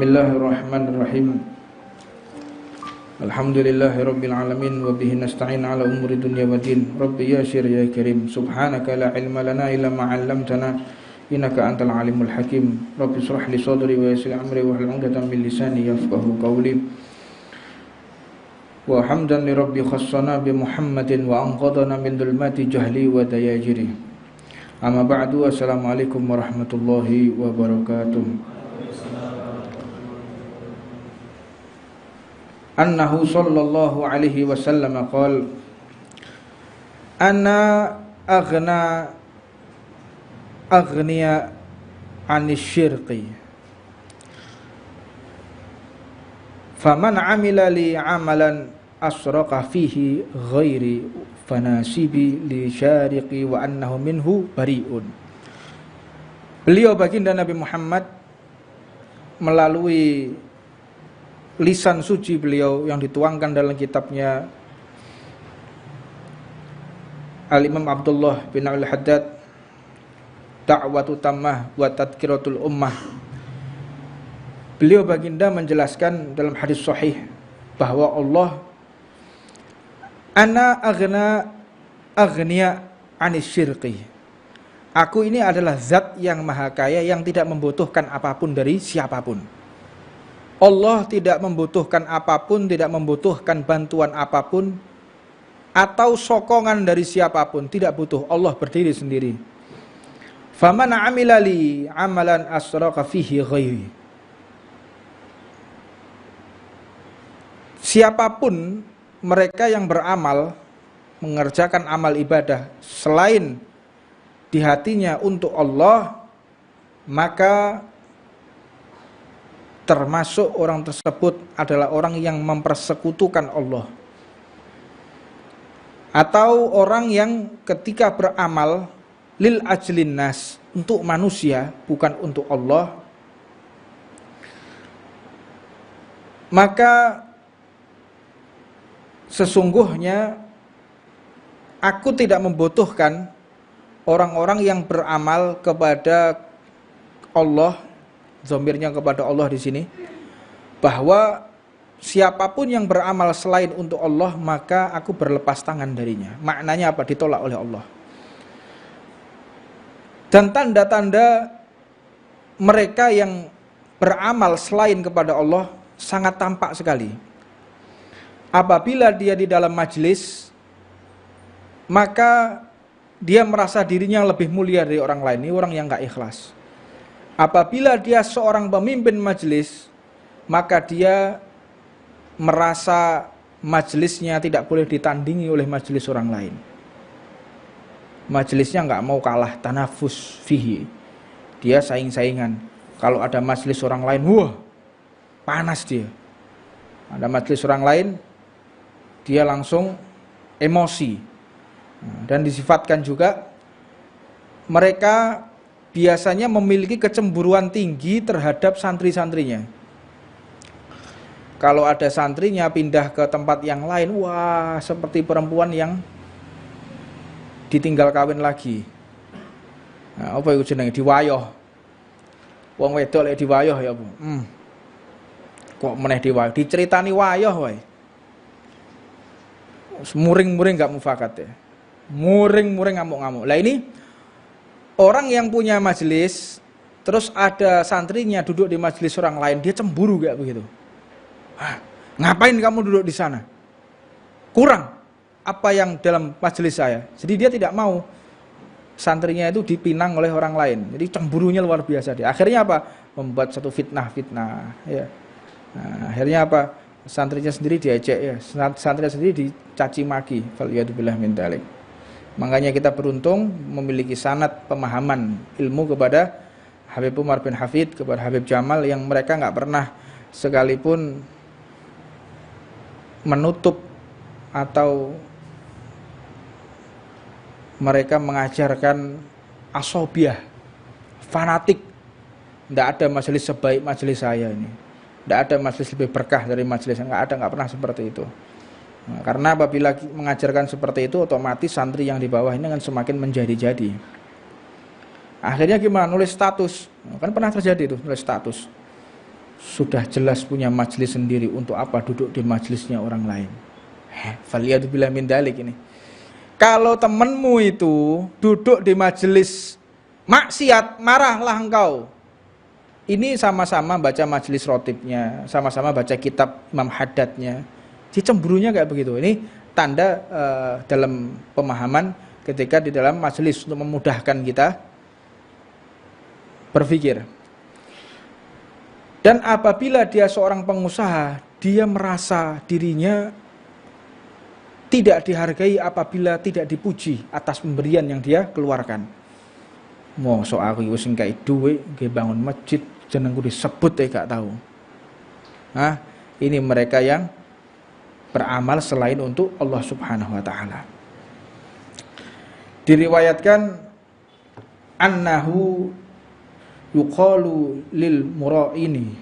Bismillahirrahmanirrahim. Alhamdulillahirabbil alamin wa bihi nasta'in ala umuri dunya waddin. Rabbi yassir ya karim. Subhanaka la ilma lana illa ma 'allamtana innaka antal alimul hakim. Rabbi shrah li sadri wa yassir amri wa hlul 'uqdatam min lisani yafqahu qawli. Wa hamdan li rabbi khassana bi Muhammadin wa anqadhana min dhulmati jahli wa dayajiri. Amma ba'du. Assalamualaikum warahmatullahi wabarakatuh. Annahu sallallahu alaihi wasallam qala ana aghniya 'anil syirqi faman 'amila li 'amalan asraqa fihi ghairi fanasibi li syariqi wa annahu minhu bari'un. Beliau baginda Nabi Muhammad melalui lisan suci beliau yang dituangkan dalam kitabnya Al-Imam Abdullah bin Al-Haddad Da'watu Tammah wa Tadhkiratul Ummah. Beliau baginda menjelaskan dalam hadis sahih bahwa Allah ana aghniya 'anis syirqi. Aku ini adalah zat yang maha kaya yang tidak membutuhkan apapun dari siapapun. Allah tidak membutuhkan apapun, tidak membutuhkan bantuan apapun atau sokongan dari siapapun, tidak butuh. Allah berdiri sendiri. Faman 'amila li 'amalan asraqa fihi ghairi. Siapapun mereka yang beramal, mengerjakan amal ibadah selain di hatinya untuk Allah, maka termasuk orang tersebut adalah orang yang mempersekutukan Allah, atau orang yang ketika beramal lil ajlin nas, untuk manusia bukan untuk Allah, maka sesungguhnya aku tidak membutuhkan orang-orang yang beramal kepada Allah, dhamirnya kepada Allah di sini, bahwa siapapun yang beramal selain untuk Allah maka aku berlepas tangan darinya. Maknanya apa? Ditolak oleh Allah. Dan tanda-tanda mereka yang beramal selain kepada Allah sangat tampak sekali. Apabila dia di dalam majelis, maka dia merasa dirinya lebih mulia dari orang lain. Ini orang yang gak ikhlas. Apabila dia seorang pemimpin majelis, maka dia merasa majelisnya tidak boleh ditandingi oleh majelis orang lain. Majelisnya nggak mau kalah, tanafus fihi. Dia saing-saingan. Kalau ada majelis orang lain, wah, panas dia. Ada majelis orang lain, dia langsung emosi. Dan disifatkan juga mereka biasanya memiliki kecemburuan tinggi terhadap santri-santrinya. Kalau ada santrinya pindah ke tempat yang lain, wah, seperti perempuan yang ditinggal kawin lagi. Nah, apa itu jenenge? Diwayoh. Wong wedok lek diwayoh ya, Bu. Kok meneh diwayoh? Diceritani wayoh wae. Muring-muring gak mufakat ya. Muring-muring ngamuk-ngamuk. Lah ini orang yang punya majelis, terus ada santrinya duduk di majelis orang lain, dia cemburu kayak begitu. Ngapain kamu duduk di sana? Kurang apa yang dalam majelis saya. Jadi dia tidak mau santrinya itu dipinang oleh orang lain. Jadi cemburunya luar biasa dia. Akhirnya apa? Membuat satu fitnah. Ya. Nah, akhirnya apa? Santrinya sendiri diejek ya. Santrinya sendiri dicaci maki. Faliyadzubillah min dzalik. Makanya kita beruntung memiliki sanad pemahaman ilmu kepada Habib Umar bin Hafid, kepada Habib Jamal, yang mereka nggak pernah sekalipun menutup atau mereka mengajarkan asobiah, fanatik. Tidak ada majelis sebaik majelis saya ini. Tidak ada majelis lebih berkah dari majelis, nggak pernah seperti itu. Nah, karena apabila mengajarkan seperti itu, otomatis santri yang di bawah ini akan semakin menjadi-jadi. Akhirnya gimana? Nulis status. Kan pernah terjadi itu, nulis status. Sudah jelas punya majelis sendiri, untuk apa duduk di majelisnya orang lain? Faliyadzubillah min dalik ini. Kalau temanmu itu duduk di majelis maksiat, marahlah engkau. Ini sama-sama baca majelis rotibnya, sama-sama baca kitab Imam Haddadnya. Cemburunya kayak begitu. Ini tanda dalam pemahaman ketika di dalam majelis untuk memudahkan kita berpikir. Dan apabila dia seorang pengusaha, dia merasa dirinya tidak dihargai apabila tidak dipuji atas pemberian yang dia keluarkan. Mosok aku wis engkei dhuwit nggih bangun masjid jenengku disebut gak tahu. Nah, ini mereka yang beramal selain untuk Allah Subhanahu wa taala. Diriwayatkan annahu yuqalu lil mura'ini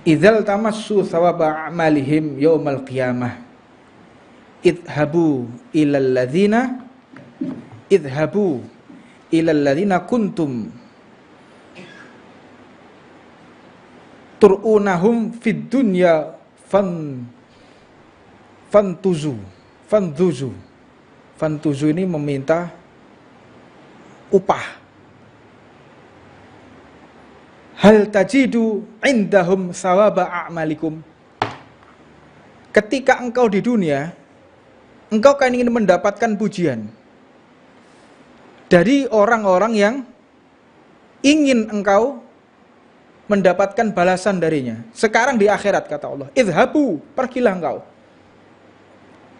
idzal tamassu thawaba a'malihim yaumal qiyamah idhabu ilal ladzina kuntum tur'unahum fid dunya fantuzu ini meminta upah. Hal tajidu indahum sawaba a'malikum. Ketika engkau di dunia, engkau kan ingin mendapatkan pujian dari orang-orang yang ingin engkau mendapatkan balasan darinya. Sekarang di akhirat kata Allah, idhabu, pergilah engkau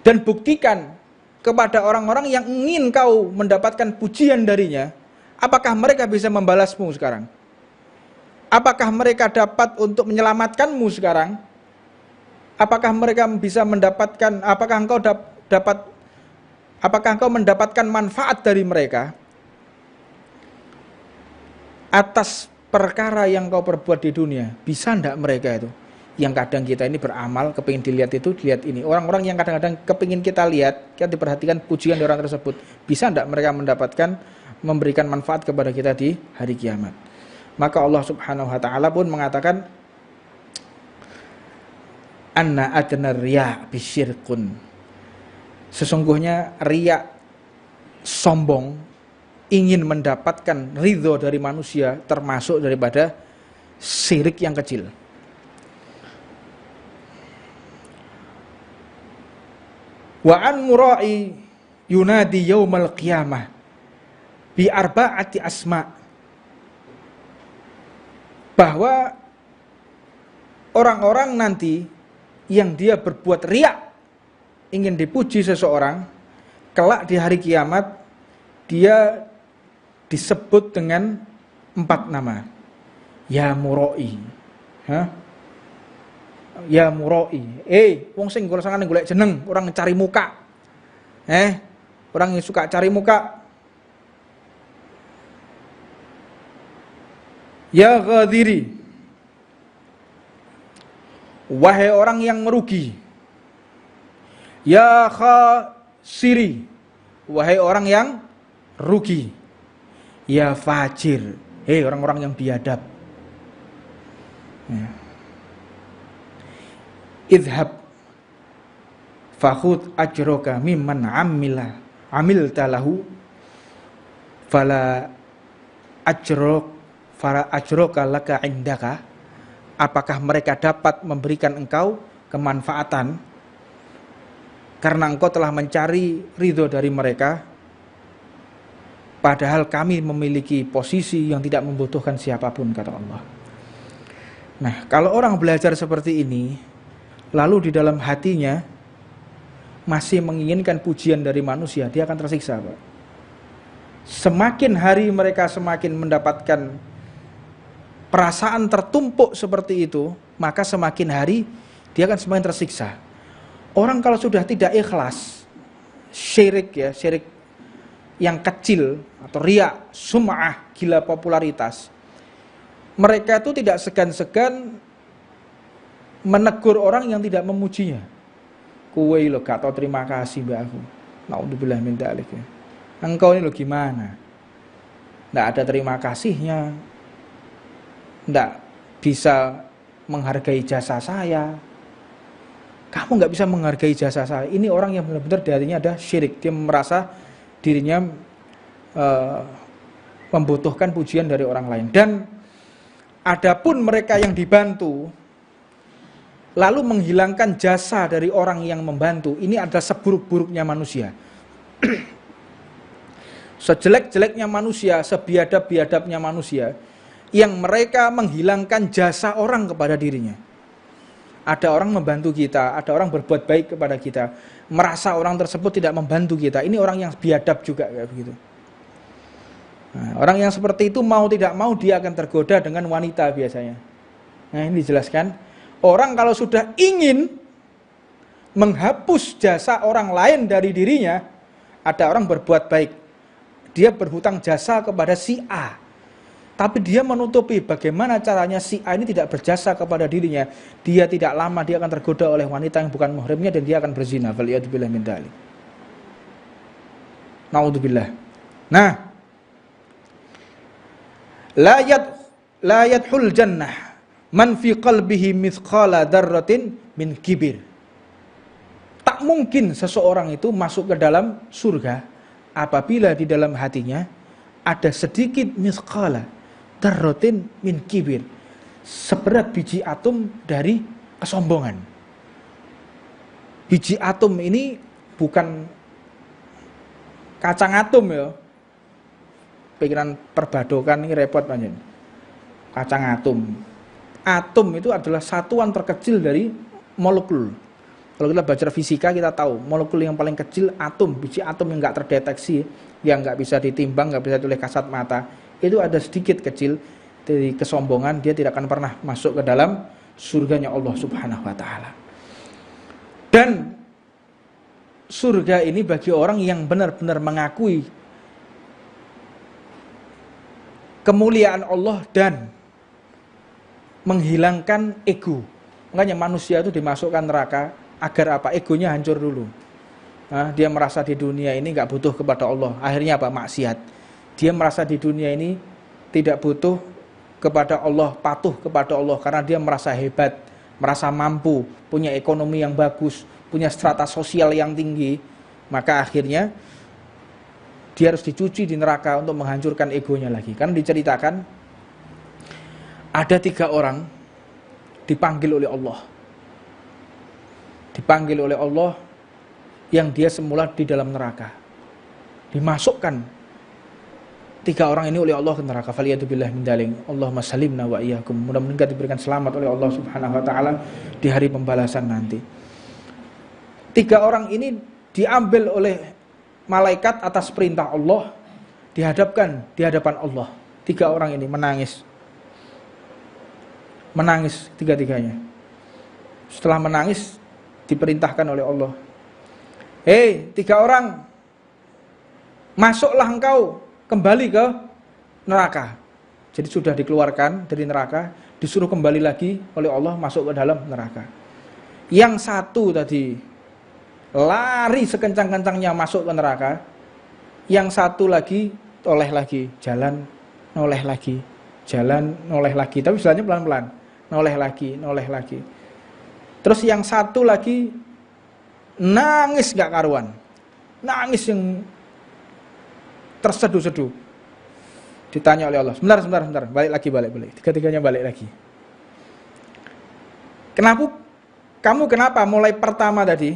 dan buktikan kepada orang-orang yang ingin kau mendapatkan pujian darinya, apakah mereka bisa membalasmu sekarang? Apakah mereka dapat untuk menyelamatkanmu sekarang? Apakah mereka bisa mendapatkan, apakah engkau mendapatkan manfaat dari mereka atas perkara yang kau perbuat di dunia? Bisa enggak mereka itu? Yang kadang kita ini beramal, kepingin dilihat itu, dilihat ini. Orang-orang yang kadang-kadang kepingin kita lihat, kita diperhatikan pujian dari orang tersebut. Bisa enggak mereka memberikan manfaat kepada kita di hari kiamat? Maka Allah Subhanahu wa taala pun mengatakan anna adna riya bisyirkun. Sesungguhnya riya, sombong, ingin mendapatkan ridho dari manusia termasuk daripada syirik yang kecil. Wa an mura'i yunadi yaumal qiyamah bi arba'ati asma'. Bahwa orang-orang nanti yang dia berbuat riya, ingin dipuji seseorang, kelak di hari kiamat dia disebut dengan 4 nama. Ya muroi. Ya muroi. Wong sing golongan golek jeneng, orang cari muka. Orang yang suka cari muka. Ya ghadiri, wahai orang yang merugi. Ya khasiri, wahai orang yang rugi. Ya fajir, orang-orang yang biadab. Idhab fakhud ajroka mimman amilta lahu fala ajroka laka indaka. Apakah mereka dapat memberikan engkau kemanfaatan karena engkau telah mencari ridho dari mereka, padahal kami memiliki posisi yang tidak membutuhkan siapapun, kata Allah. Nah, kalau orang belajar seperti ini lalu di dalam hatinya masih menginginkan pujian dari manusia, dia akan tersiksa, Pak. Semakin hari mereka semakin mendapatkan perasaan tertumpuk seperti itu, maka semakin hari dia akan semakin tersiksa. Orang kalau sudah tidak ikhlas, syirik yang kecil atau riya, sum'ah, gila popularitas, mereka itu tidak segan-segan menegur orang yang tidak memujinya. Kowe lho gak tau terima kasih mbak aku. Naudzubillah min dzalik ya. Engkau ini lo gimana? Nggak ada terima kasihnya, nggak bisa menghargai jasa saya. Kamu nggak bisa menghargai jasa saya. Ini orang yang benar-benar darinya ada syirik. Dia merasa dirinya membutuhkan pujian dari orang lain. Dan adapun mereka yang dibantu lalu menghilangkan jasa dari orang yang membantu, ini adalah seburuk-buruknya manusia. Sejelek-jeleknya manusia, sebiadab-biadabnya manusia, yang mereka menghilangkan jasa orang kepada dirinya. Ada orang membantu kita, ada orang berbuat baik kepada kita, merasa orang tersebut tidak membantu kita. Ini orang yang biadab juga, kayak begitu. Nah, orang yang seperti itu mau tidak mau dia akan tergoda dengan wanita biasanya. Nah, ini dijelaskan. Orang kalau sudah ingin menghapus jasa orang lain dari dirinya, ada orang berbuat baik, dia berhutang jasa kepada si A, tapi dia menutupi bagaimana caranya si A ini tidak berjasa kepada dirinya. Dia tidak lama dia akan tergoda oleh wanita yang bukan muhrimnya dan dia akan berzina. Waliyadzubillah min dzalik. Naudzubillah. Nah, la yadkhul jannah man fi qalbihi mithqala dzarratin min kibir. Tak mungkin seseorang itu masuk ke dalam surga apabila di dalam hatinya ada sedikit mithqala dzarratin min kibir, seberat biji atom dari kesombongan. Biji atom ini bukan kacang atom ya. Pikiran perbadokan ini repot panjen. Kacang atom. Atom itu adalah satuan terkecil dari molekul. Kalau kita belajar fisika kita tahu molekul yang paling kecil atom, biji atom yang nggak terdeteksi, yang nggak bisa ditimbang, nggak bisa oleh kasat mata, itu ada sedikit kecil dari kesombongan, dia tidak akan pernah masuk ke dalam surganya Allah Subhanahu Wa Taala. Dan surga ini bagi orang yang benar-benar mengakui kemuliaan Allah dan menghilangkan ego. Makanya manusia itu dimasukkan neraka agar apa? Egonya hancur dulu. Nah, dia merasa di dunia ini nggak butuh kepada Allah. Akhirnya apa? Maksiat. Dia merasa di dunia ini tidak butuh kepada Allah, patuh kepada Allah karena dia merasa hebat, merasa mampu, punya ekonomi yang bagus, punya strata sosial yang tinggi. Maka akhirnya dia harus dicuci di neraka untuk menghancurkan egonya lagi. Karena diceritakan ada 3 orang dipanggil oleh Allah. Dipanggil oleh Allah yang dia semula di dalam neraka. Dimasukkan 3 orang ini oleh Allah ke neraka. Faliyatubillah min dzalik. Allahumma salimna wa iyyakum. Mudah-mudahan kita diberikan selamat oleh Allah Subhanahu wa taala di hari pembalasan nanti. 3 orang ini diambil oleh malaikat atas perintah Allah, dihadapkan di hadapan Allah. 3 orang ini menangis 3-tiganya. Setelah menangis diperintahkan oleh Allah, hei 3 orang, masuklah engkau kembali ke neraka. Jadi sudah dikeluarkan dari neraka, disuruh kembali lagi oleh Allah masuk ke dalam neraka. Yang satu tadi lari sekencang-kencangnya masuk ke neraka, yang satu lagi toleh lagi, jalan noleh lagi, jalan noleh lagi, tapi jalannya pelan-pelan. Noleh lagi. Terus yang satu lagi nangis gak karuan. Nangis yang terseduh-seduh. Ditanya oleh Allah, sebentar, balik lagi. 3-tiganya balik lagi. Kenapa mulai pertama tadi,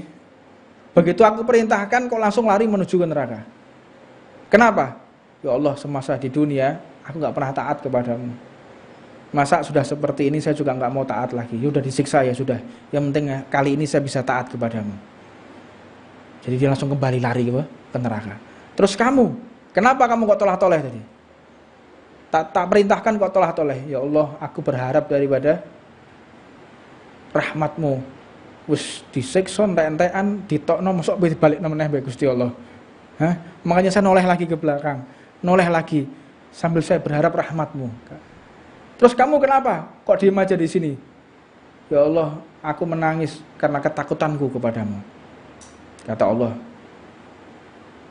begitu aku perintahkan kok langsung lari menuju ke neraka? Kenapa? Ya Allah, semasa di dunia aku gak pernah taat kepadamu. Masa sudah seperti ini saya juga nggak mau taat lagi. Ya udah disiksa ya sudah. Yang penting kali ini saya bisa taat kepadamu. Jadi dia langsung kembali lari ke neraka. Terus kamu, kenapa kamu kok tolah-toleh tadi? Tak perintahkan kok tolah-toleh. Ya Allah, aku berharap daripada rahmatmu. Wis disiksa entek-entekan, ditokno mosok balik meneh bae Gusti Allah. Makanya saya noleh lagi ke belakang. Noleh lagi sambil saya berharap rahmatmu. Terus kamu kenapa? Kok diem aja di sini? Ya Allah, aku menangis karena ketakutanku kepadamu. Kata Allah,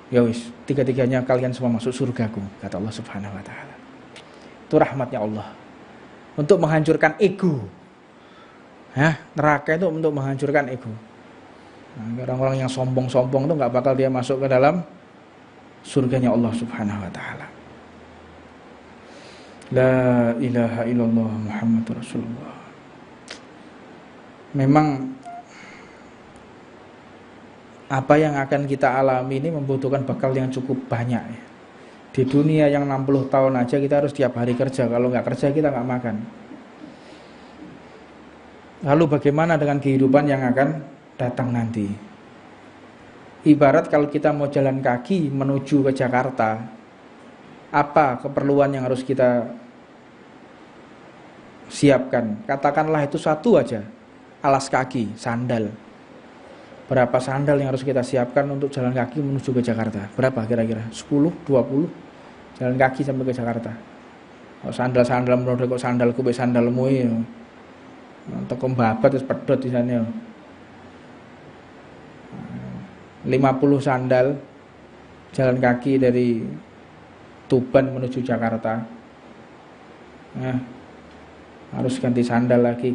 Ya wis, tiga-tiganya kalian semua masuk surgaku, kata Allah Subhanahu wa taala. Itu rahmatnya Allah untuk menghancurkan ego. Neraka itu untuk menghancurkan ego. Orang-orang yang sombong-sombong itu nggak bakal dia masuk ke dalam surganya Allah Subhanahu wa taala. La ilaha illallah Muhammadur Rasulullah. Memang apa yang akan kita alami ini membutuhkan bekal yang cukup banyak ya. Di dunia yang 60 tahun aja kita harus tiap hari kerja. Kalau nggak kerja kita nggak makan. Lalu bagaimana dengan kehidupan yang akan datang nanti? Ibarat kalau kita mau jalan kaki menuju ke Jakarta, apa keperluan yang harus kita siapkan? Katakanlah itu satu aja, alas kaki, sandal. Berapa sandal yang harus kita siapkan untuk jalan kaki menuju ke Jakarta? Berapa kira-kira? 10, 20 jalan kaki sampai ke Jakarta. Kok sandal-sandal menurut kok sandalku be sandalmu ya. Teko babat wis pedhot di sana. 50 sandal jalan kaki dari Tuban menuju Jakarta. Harus ganti sandal lagi.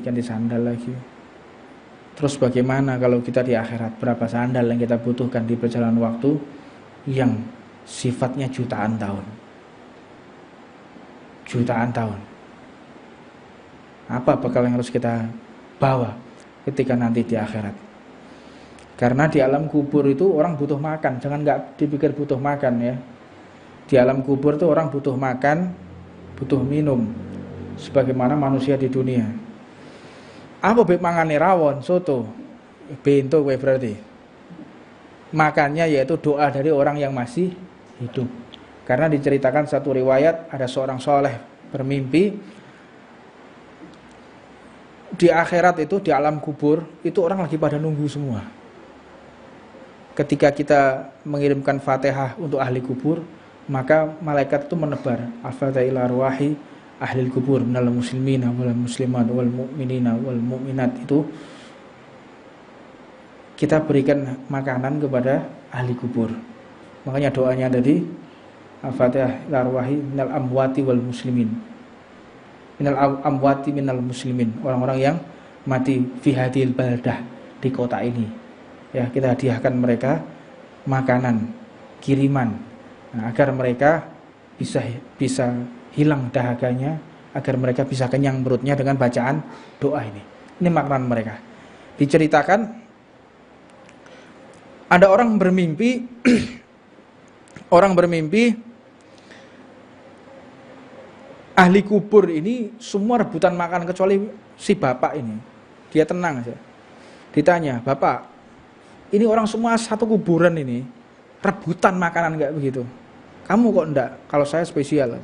Terus bagaimana kalau kita di akhirat? Berapa sandal yang kita butuhkan di perjalanan waktu yang sifatnya jutaan tahun? Jutaan tahun. Apa bekal yang harus kita bawa ketika nanti di akhirat? Karena di alam kubur itu orang butuh makan. Jangan nggak dipikir butuh makan ya. Di alam kubur itu orang butuh makan, butuh minum, sebagaimana manusia di dunia. Apa beb mangane rawon, soto, bento kowe berarti. Makannya yaitu doa dari orang yang masih hidup. Karena diceritakan satu riwayat ada seorang soleh bermimpi di akhirat itu, di alam kubur itu orang lagi pada nunggu semua. Ketika kita mengirimkan Fatihah untuk ahli kubur, maka malaikat itu menebar al-fatihah ila arwahi ahli kubur minal muslimina wal muslimat wal mu'minina wal mu'minat. Itu kita berikan makanan kepada ahli kubur. Makanya doanya tadi al-fatihah ila arwahi minal amwati wal muslimin, minal amwati minal muslimin, orang-orang yang mati fi hadhil baldah, di kota ini ya. Kita hadiahkan mereka makanan, kiriman, agar mereka bisa hilang dahaganya, agar mereka bisa kenyang perutnya dengan bacaan doa ini. Ini makanan mereka. Diceritakan ada orang bermimpi ahli kubur ini semua rebutan makan kecuali si bapak ini. Dia tenang saja. Ditanya, "Bapak, ini orang semua satu kuburan ini rebutan makanan enggak begitu? Kamu kok enggak? Kalau saya spesial."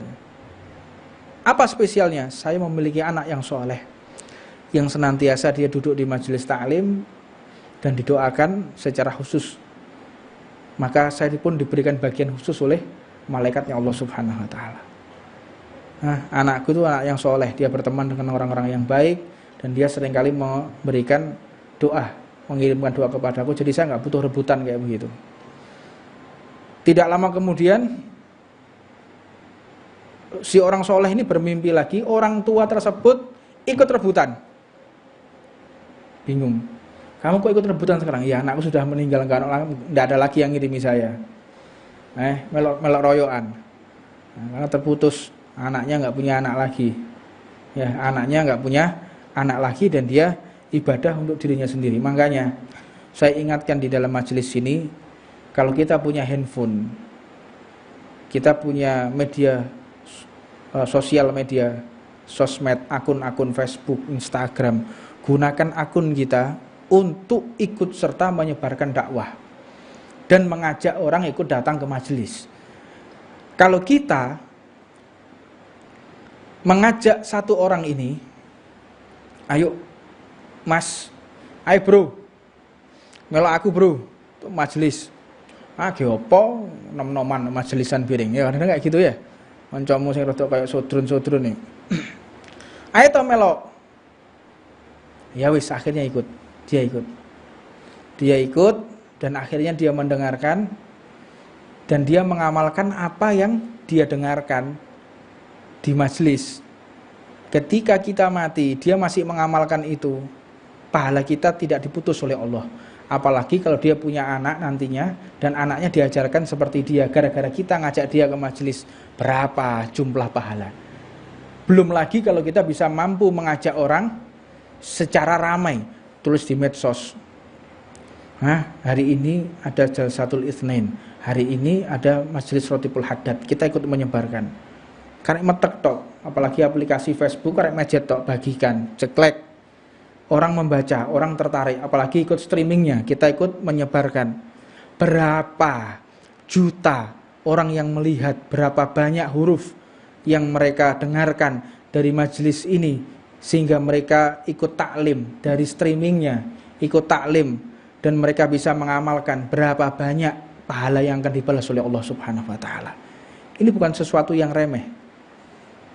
Apa spesialnya? Saya memiliki anak yang soleh, yang senantiasa dia duduk di majelis ta'lim dan didoakan secara khusus. Maka saya pun diberikan bagian khusus oleh malaikatnya Allah Subhanahu wa taala. Anakku itu anak yang soleh, dia berteman dengan orang-orang yang baik dan dia seringkali memberikan doa, mengirimkan doa kepadaku, jadi saya nggak butuh rebutan kayak begitu. Tidak lama kemudian si orang soleh ini bermimpi lagi, orang tua tersebut ikut rebutan. Bingung, kamu kok ikut rebutan sekarang? Ya, anakku sudah meninggal, nggak ada lagi yang ngirimi saya. Melok royoan, karena terputus, anaknya nggak punya anak lagi. Ya, anaknya nggak punya anak lagi dan dia ibadah untuk dirinya sendiri. Makanya saya ingatkan di dalam majelis ini, kalau kita punya handphone, kita punya media sosial media, sosmed, akun-akun Facebook, Instagram, gunakan akun kita untuk ikut serta menyebarkan dakwah dan mengajak orang ikut datang ke majelis. Kalau kita mengajak satu orang ini, ayo mas, ayo bro, melok aku bro, untuk majelis. Geopo nom-noman majelisan piring ya, kadang kayak gitu ya. Kancamu sing rada kayak sodrun-sodrun nih. Ayo to melok. Ya wis, akhirnya ikut. Dia ikut dan akhirnya dia mendengarkan dan dia mengamalkan apa yang dia dengarkan di majelis. Ketika kita mati, dia masih mengamalkan itu, pahala kita tidak diputus oleh Allah. Apalagi kalau dia punya anak nantinya, dan anaknya diajarkan seperti dia, gara-gara kita ngajak dia ke majelis, berapa jumlah pahala. Belum lagi kalau kita bisa mampu mengajak orang secara ramai, tulis di medsos. Hari ini ada Jalsatul Itsnain, hari ini ada majelis Rotibul Haddad, kita ikut menyebarkan. Karek metek tok, apalagi aplikasi Facebook, karek mejet tok, bagikan, ceklek. Orang membaca, orang tertarik, apalagi ikut streamingnya, kita ikut menyebarkan. Berapa juta orang yang melihat, berapa banyak huruf yang mereka dengarkan dari majelis ini, sehingga mereka ikut taklim dari streamingnya, ikut taklim, dan mereka bisa mengamalkan. Berapa banyak pahala yang akan dibalas oleh Allah Subhanahu wa Ta'ala. Ini bukan sesuatu yang remeh.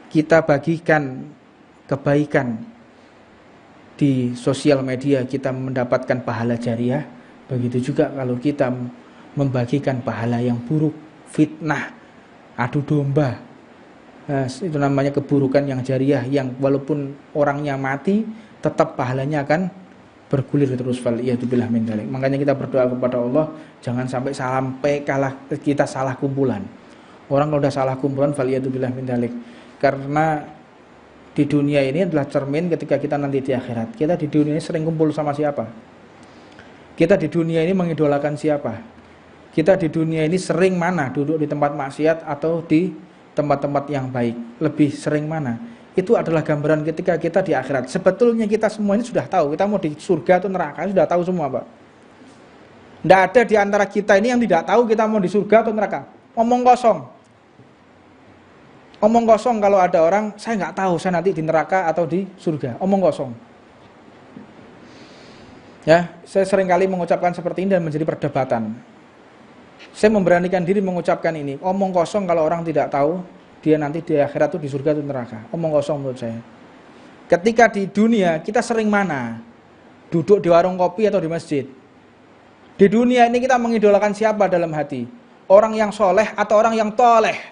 Kita bagikan kebaikan di sosial media, kita mendapatkan pahala jariah. Begitu juga kalau kita membagikan pahala yang buruk, fitnah, adu domba, itu namanya keburukan yang jariah, yang walaupun orangnya mati tetap pahalanya akan bergulir terus. Waliyadzubillah min dzalik. Makanya kita berdoa kepada Allah, jangan sampai kita salah kumpulan. Orang kalau udah salah kumpulan, waliyadzubillah min dzalik. Karena di dunia ini adalah cermin ketika kita nanti di akhirat. Kita di dunia ini sering kumpul sama siapa? Kita di dunia ini mengidolakan siapa? Kita di dunia ini sering mana? Duduk di tempat maksiat atau di tempat-tempat yang baik? Lebih sering mana? Itu adalah gambaran ketika kita di akhirat. Sebetulnya kita semua ini sudah tahu, kita mau di surga atau neraka, sudah tahu semua, Pak. Tidak ada di antara kita ini yang tidak tahu kita mau di surga atau neraka. Omong kosong. Omong kosong kalau ada orang, saya nggak tahu saya nanti di neraka atau di surga. Omong kosong. Ya, saya sering kali mengucapkan seperti ini dan menjadi perdebatan. Saya memberanikan diri mengucapkan ini. Omong kosong kalau orang tidak tahu dia nanti di akhirat itu di surga atau neraka. Omong kosong menurut saya. Ketika di dunia kita sering mana? Duduk di warung kopi atau di masjid. Di dunia ini kita mengidolakan siapa dalam hati? Orang yang soleh atau orang yang toleh?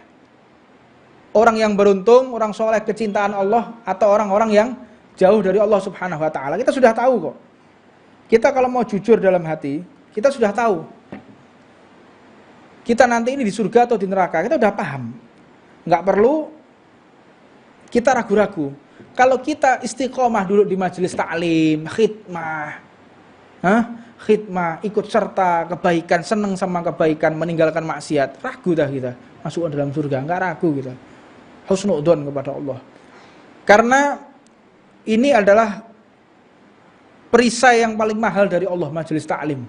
Orang yang beruntung, orang soleh kecintaan Allah, atau orang-orang yang jauh dari Allah Subhanahu wa Ta'ala. Kita sudah tahu kok. Kita kalau mau jujur dalam hati, kita sudah tahu. Kita nanti ini di surga atau di neraka, kita sudah paham. Nggak perlu kita ragu-ragu. Kalau kita istiqomah dulu di majelis taklim, khidmah, ikut serta kebaikan, senang sama kebaikan, meninggalkan maksiat, ragu dah kita masuk ke dalam surga, nggak ragu kita. Husnudzon kepada Allah. Karena ini adalah perisai yang paling mahal dari Allah, majelis taklim.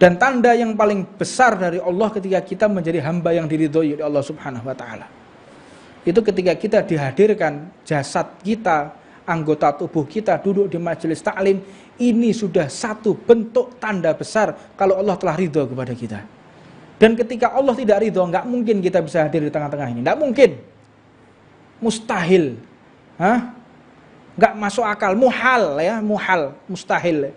Dan tanda yang paling besar dari Allah ketika kita menjadi hamba yang diridhoi oleh Allah Subhanahu wa Ta'ala. Itu ketika kita dihadirkan jasad kita, anggota tubuh kita duduk di majelis taklim, ini sudah satu bentuk tanda besar kalau Allah telah ridho kepada kita. Dan ketika Allah tidak ridho, nggak mungkin kita bisa hadir di tengah-tengah ini. Nggak mungkin. Mustahil. Nggak masuk akal. Muhal ya, muhal. Mustahil.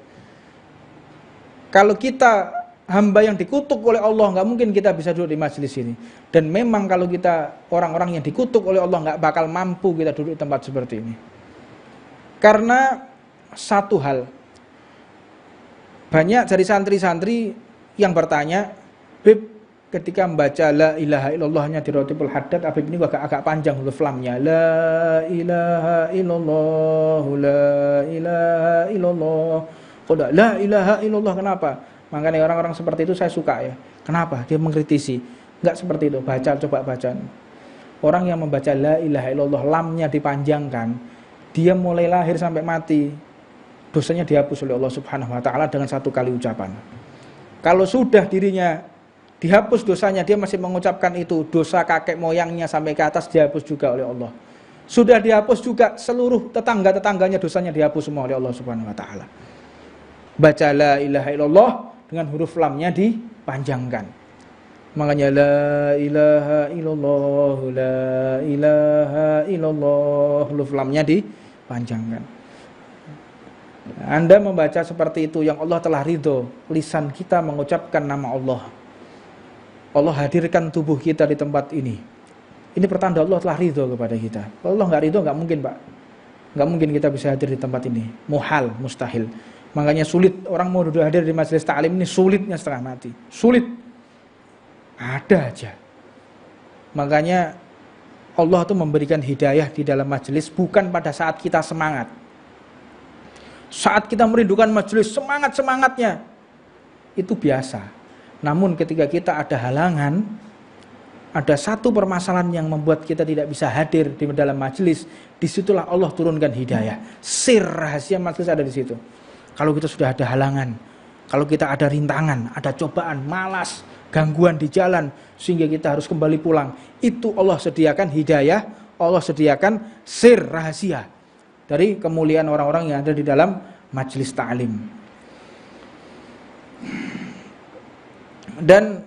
Kalau kita hamba yang dikutuk oleh Allah, nggak mungkin kita bisa duduk di majelis ini. Dan memang kalau kita orang-orang yang dikutuk oleh Allah, nggak bakal mampu kita duduk di tempat seperti ini. Karena satu hal. Banyak dari santri-santri yang bertanya, Bib, ketika membaca la ilaha illallahnya di Rotibul Haddad, Habib ini agak panjang huruf lamnya. La ilaha illallah, la ilaha illallah. Kok la ilaha illallah, kenapa? Makanya orang-orang seperti itu saya suka ya. Kenapa? Dia mengkritisi. Enggak seperti itu. Coba baca. Orang yang membaca la ilaha illallah, lamnya dipanjangkan, dia mulai lahir sampai mati, dosanya dihapus oleh Allah Subhanahu wa Ta'ala dengan satu kali ucapan. Kalau sudah dirinya dihapus dosanya, dia masih mengucapkan itu, dosa kakek moyangnya sampai ke atas dihapus juga oleh Allah. Sudah dihapus juga seluruh tetangga-tetangganya, dosanya dihapus semua oleh Allah Subhanahu wa Ta'ala. Baca la ilaha illallah dengan huruf lamnya dipanjangkan. Makanya la ilaha illallah, la ilaha illallah, huruf lamnya dipanjangkan. Anda membaca seperti itu yang Allah telah ridho, lisan kita mengucapkan nama Allah. Allah hadirkan tubuh kita di tempat ini. Ini pertanda Allah telah ridho kepada kita. Kalau Allah nggak ridho, nggak mungkin Pak. Nggak mungkin kita bisa hadir di tempat ini. Muhal, mustahil. Makanya sulit orang mau duduk hadir di majelis ta'lim ini, sulitnya setengah mati. Sulit. Ada aja. Makanya Allah itu memberikan hidayah di dalam majelis bukan pada saat kita semangat. Saat kita merindukan majelis, semangat-semangatnya. Itu biasa. Namun ketika kita ada halangan, ada satu permasalahan yang membuat kita tidak bisa hadir di dalam majelis, disitulah Allah turunkan hidayah. Sir rahasia majelis ada di situ. Kalau kita sudah ada halangan, kalau kita ada rintangan, ada cobaan, malas, gangguan di jalan, sehingga kita harus kembali pulang, itu Allah sediakan hidayah, Allah sediakan sir rahasia dari kemuliaan orang-orang yang ada di dalam majelis ta'lim. Dan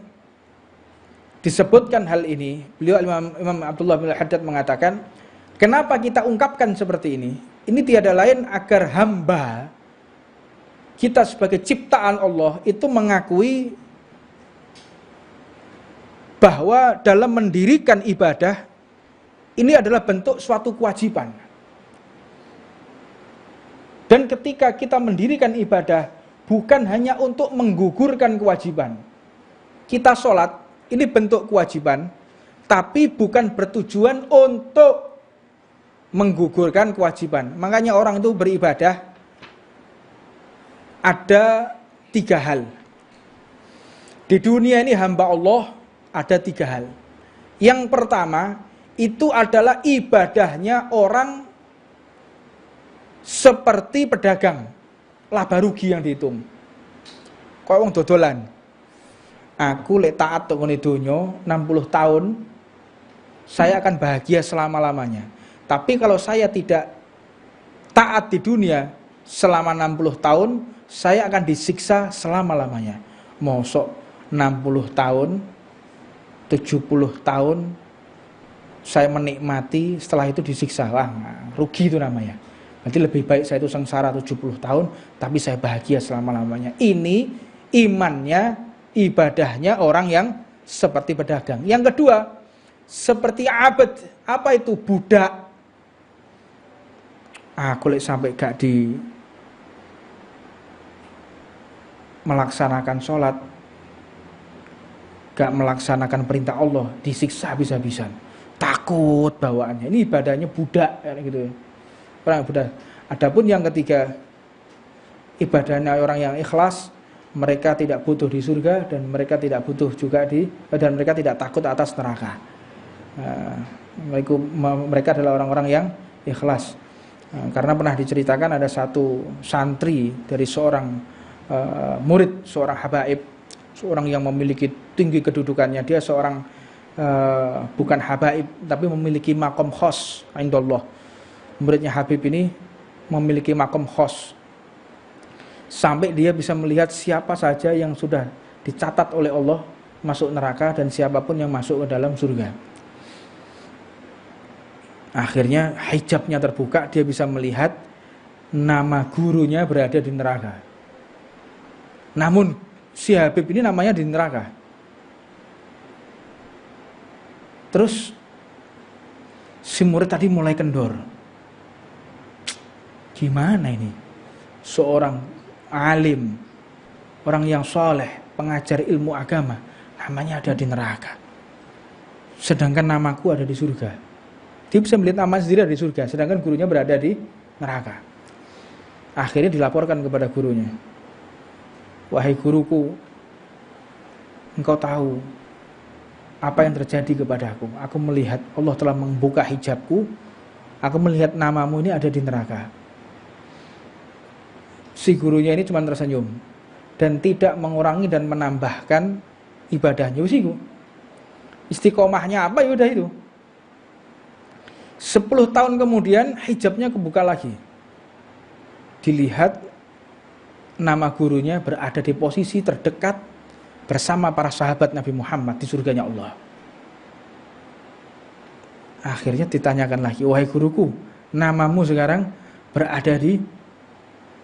disebutkan hal ini, beliau Imam Abdullah bin Haddad mengatakan, kenapa kita ungkapkan seperti ini? Ini tiada lain agar hamba kita sebagai ciptaan Allah itu mengakui bahwa dalam mendirikan ibadah ini adalah bentuk suatu kewajiban. Dan ketika kita mendirikan ibadah bukan hanya untuk menggugurkan kewajiban. Kita sholat, ini bentuk kewajiban, tapi bukan bertujuan untuk menggugurkan kewajiban. Makanya orang itu beribadah ada 3 hal. Di dunia ini hamba Allah ada 3 hal. Yang pertama, itu adalah ibadahnya orang seperti pedagang, laba rugi yang dihitung. Kaya wong dodolan. Aku lek taat tok ngene donya 60 tahun, saya akan bahagia selama-lamanya. Tapi kalau saya tidak taat di dunia selama 60 tahun, saya akan disiksa selama-lamanya. Mosok 60 tahun, 70 tahun saya menikmati, setelah itu disiksa. Wah, rugi itu namanya. Berarti lebih baik saya itu sengsara 70 tahun, tapi saya bahagia selama-lamanya. Ini imannya, ibadahnya orang yang seperti pedagang. Yang kedua, seperti abad. Apa itu? Budak. Aku lek sampai gak di melaksanakan sholat, gak melaksanakan perintah Allah, disiksa habis-habisan. Takut bawaannya. Ini ibadahnya budak kayak gitu. Orang budak. Adapun yang ketiga, ibadahnya orang yang ikhlas, mereka tidak butuh di surga dan mereka tidak butuh juga dan mereka tidak takut atas neraka. Mereka adalah orang-orang yang ikhlas. Karena pernah diceritakan ada satu santri dari seorang murid, seorang habaib, seorang yang memiliki tinggi kedudukannya. Dia seorang bukan habaib tapi memiliki makom khos indallah. Muridnya Habib ini memiliki makom khos, sampai dia bisa melihat siapa saja yang sudah dicatat oleh Allah masuk neraka dan siapapun yang masuk ke dalam surga. Akhirnya hijabnya terbuka, dia bisa melihat nama gurunya berada di neraka. Namun si Habib ini namanya di neraka. Terus si murid tadi mulai kendor. Gimana ini? Seorang alim, orang yang soleh, pengajar ilmu agama, namanya ada di neraka. Sedangkan namaku ada di surga. Dia bisa melihat nama sendiri ada di surga, sedangkan gurunya berada di neraka. Akhirnya dilaporkan kepada gurunya. Wahai guruku, engkau tahu apa yang terjadi kepadaku. Aku melihat Allah telah membuka hijabku. Aku melihat namamu ini ada di neraka. Si gurunya ini cuma tersenyum dan tidak mengurangi dan menambahkan ibadahnya. Usiku istiqomahnya apa, ya udah itu. 10 tahun kemudian hijabnya kebuka lagi. Dilihat nama gurunya berada di posisi terdekat bersama para sahabat Nabi Muhammad di surganya Allah. Akhirnya ditanyakan lagi, wahai guruku, namamu sekarang berada di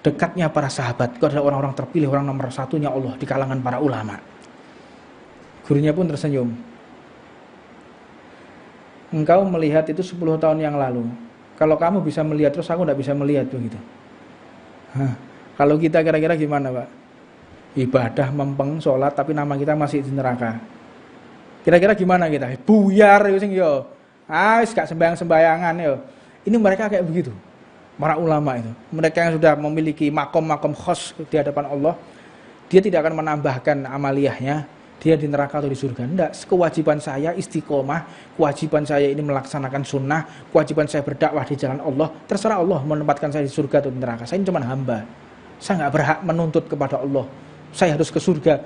dekatnya para sahabat. Kau adalah orang-orang terpilih, orang nomor satunya Allah di kalangan para ulama. Gurunya pun tersenyum. Engkau melihat itu 10 tahun yang lalu. Kalau kamu bisa melihat terus aku tidak bisa melihat begitu. Kalau kita kira-kira gimana, Pak? Ibadah mempeng, sholat, tapi nama kita masih di neraka. Kira-kira gimana kita? Buyar yo. Gak sembayang-sembayangan yo. Ini mereka kayak begitu. Para ulama itu. Mereka yang sudah memiliki makom-makom khos di hadapan Allah, dia tidak akan menambahkan amaliyahnya, dia di neraka atau di surga. Enggak, kewajiban saya istiqomah, kewajiban saya ini melaksanakan sunnah, kewajiban saya berdakwah di jalan Allah. Terserah Allah menempatkan saya di surga atau di neraka. Saya ini cuma hamba. Saya nggak berhak menuntut kepada Allah. Saya harus ke surga.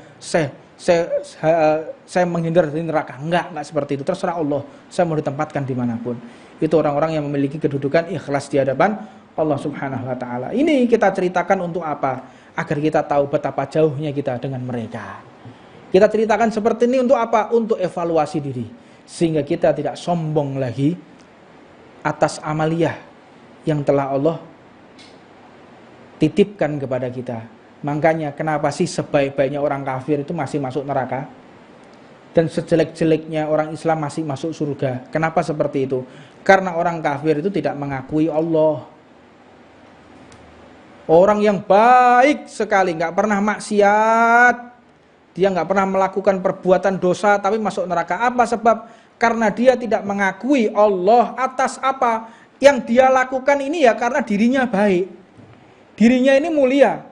Saya menghindar dari neraka. Enggak seperti itu. Terserah Allah. Saya mau ditempatkan dimanapun. Itu orang-orang yang memiliki kedudukan ikhlas di hadapan Allah Subhanahu wa Ta'ala. Ini kita ceritakan untuk apa? Agar kita tahu betapa jauhnya kita dengan mereka. Kita ceritakan seperti ini untuk apa? Untuk evaluasi diri. Sehingga kita tidak sombong lagi atas amaliyah yang telah Allah titipkan kepada kita. Makanya kenapa sih sebaik-baiknya orang kafir itu masih masuk neraka? Dan sejelek-jeleknya orang Islam masih masuk surga. Kenapa seperti itu? Karena orang kafir itu tidak mengakui Allah. Orang yang baik sekali, gak pernah maksiat, dia gak pernah melakukan perbuatan dosa tapi masuk neraka. Apa sebab? Karena dia tidak mengakui Allah atas apa yang dia lakukan ini ya karena dirinya baik. Dirinya ini mulia,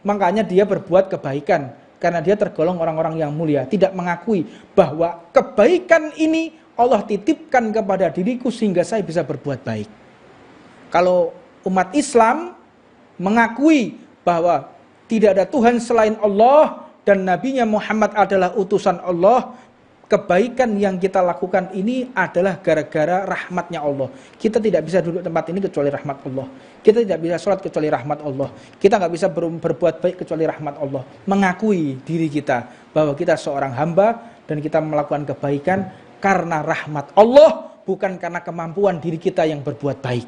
makanya dia berbuat kebaikan karena dia tergolong orang-orang yang mulia. Tidak mengakui bahwa kebaikan ini Allah titipkan kepada diriku sehingga saya bisa berbuat baik. Kalau umat Islam mengakui bahwa tidak ada Tuhan selain Allah dan Nabi-Nya Muhammad adalah utusan Allah, kebaikan yang kita lakukan ini adalah gara-gara rahmatnya Allah. Kita tidak bisa duduk tempat ini kecuali rahmat Allah. Kita tidak bisa sholat kecuali rahmat Allah. Kita nggak bisa berbuat baik kecuali rahmat Allah. Mengakui diri kita bahwa kita seorang hamba dan kita melakukan kebaikan karena rahmat Allah, bukan karena kemampuan diri kita yang berbuat baik.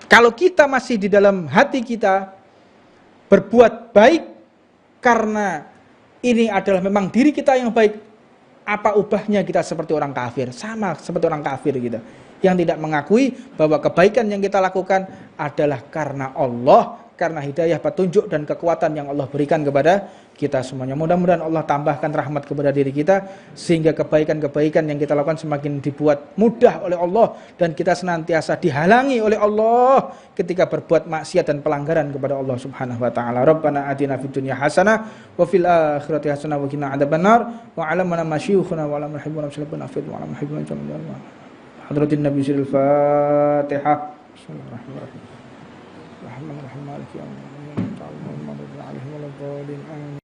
Kalau kita masih di dalam hati kita berbuat baik karena ini adalah memang diri kita yang baik, apa ubahnya kita seperti orang kafir? Sama seperti orang kafir gitu, yang tidak mengakui bahwa kebaikan yang kita lakukan adalah karena Allah, karena hidayah, petunjuk dan kekuatan yang Allah berikan kepada kita semuanya. Mudah-mudahan Allah tambahkan rahmat kepada diri kita sehingga kebaikan-kebaikan yang kita lakukan semakin dibuat mudah oleh Allah dan kita senantiasa dihalangi oleh Allah ketika berbuat maksiat dan pelanggaran kepada Allah Subhanahu wa taala. Rabbana atina fid dunya hasanah wa fil akhirati hasanah wa qina adzabannar wa 'alamana masyaykhuna wa 'alamana hibbuna sallallahu alaihi wa 'alamana hibbuna sallallahu hadratin nabi sirul fatihah. Bismillahirrahmanirrahim. Rahman rahim maliki yaumiddin. Ta'ala Muhammadun 'alaihi wa sallam.